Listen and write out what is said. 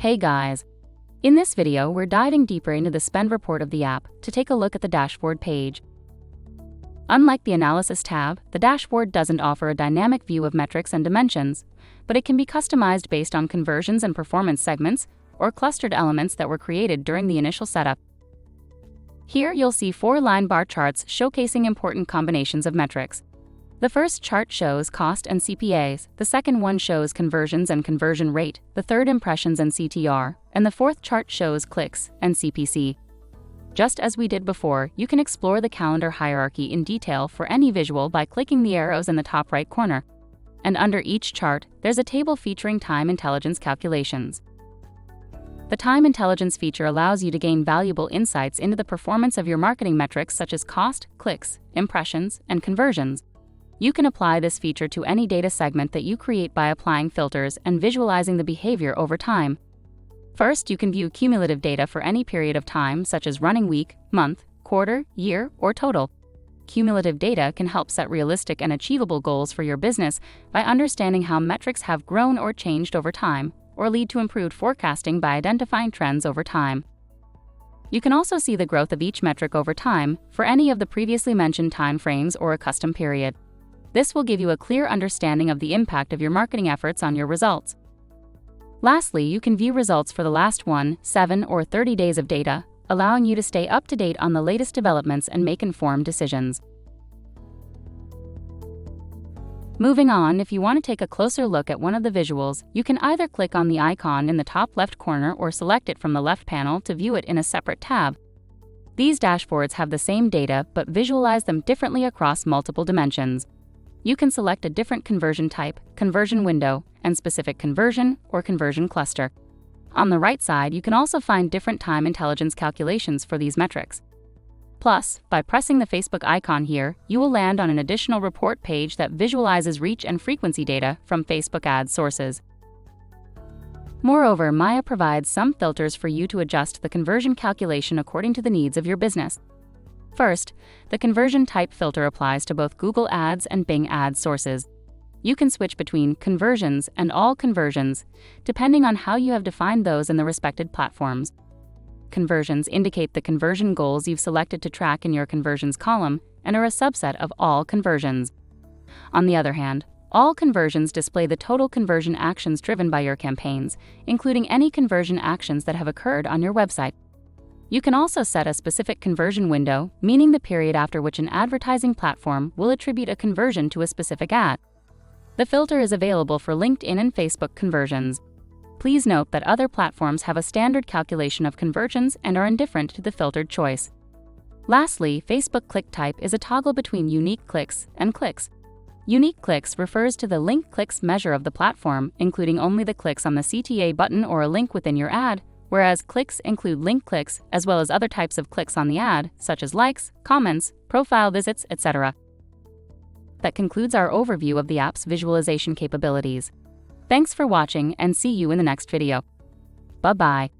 Hey guys! In this video, we're diving deeper into the spend report of the app to take a look at the dashboard page. Unlike the Analysis tab, the dashboard doesn't offer a dynamic view of metrics and dimensions, but it can be customized based on conversions and performance segments or clustered elements that were created during the initial setup. Here you'll see 4 line bar charts showcasing important combinations of metrics. The first chart shows cost and CPAs, the second one shows conversions and conversion rate, the third impressions and CTR, and the fourth chart shows clicks and CPC. Just as we did before, you can explore the calendar hierarchy in detail for any visual by clicking the arrows in the top right corner. And under each chart, there's a table featuring time intelligence calculations. The time intelligence feature allows you to gain valuable insights into the performance of your marketing metrics such as cost, clicks, impressions, and conversions. You can apply this feature to any data segment that you create by applying filters and visualizing the behavior over time. First, you can view cumulative data for any period of time, such as running week, month, quarter, year, or total. Cumulative data can help set realistic and achievable goals for your business by understanding how metrics have grown or changed over time, or lead to improved forecasting by identifying trends over time. You can also see the growth of each metric over time for any of the previously mentioned time frames or a custom period. This will give you a clear understanding of the impact of your marketing efforts on your results. Lastly, you can view results for the last 1, 7, or 30 days of data, allowing you to stay up to date on the latest developments and make informed decisions. Moving on, if you want to take a closer look at one of the visuals, you can either click on the icon in the top left corner or select it from the left panel to view it in a separate tab. These dashboards have the same data but visualize them differently across multiple dimensions. You can select a different conversion type, conversion window, and specific conversion or conversion cluster. On the right side, you can also find different time intelligence calculations for these metrics. Plus, by pressing the Facebook icon here, you will land on an additional report page that visualizes reach and frequency data from Facebook ads sources. Moreover, Maya provides some filters for you to adjust the conversion calculation according to the needs of your business. First, the conversion type filter applies to both Google Ads and Bing Ads sources. You can switch between conversions and all conversions, depending on how you have defined those in the respected platforms. Conversions indicate the conversion goals you've selected to track in your conversions column and are a subset of all conversions. On the other hand, all conversions display the total conversion actions driven by your campaigns, including any conversion actions that have occurred on your website. You can also set a specific conversion window, meaning the period after which an advertising platform will attribute a conversion to a specific ad. The filter is available for LinkedIn and Facebook conversions. Please note that other platforms have a standard calculation of conversions and are indifferent to the filtered choice. Lastly, Facebook click type is a toggle between unique clicks and clicks. Unique clicks refers to the link clicks measure of the platform, including only the clicks on the CTA button or a link within your ad, whereas clicks include link clicks as well as other types of clicks on the ad, such as likes, comments, profile visits, etc. That concludes our overview of the app's visualization capabilities. Thanks for watching and see you in the next video. Bye-bye.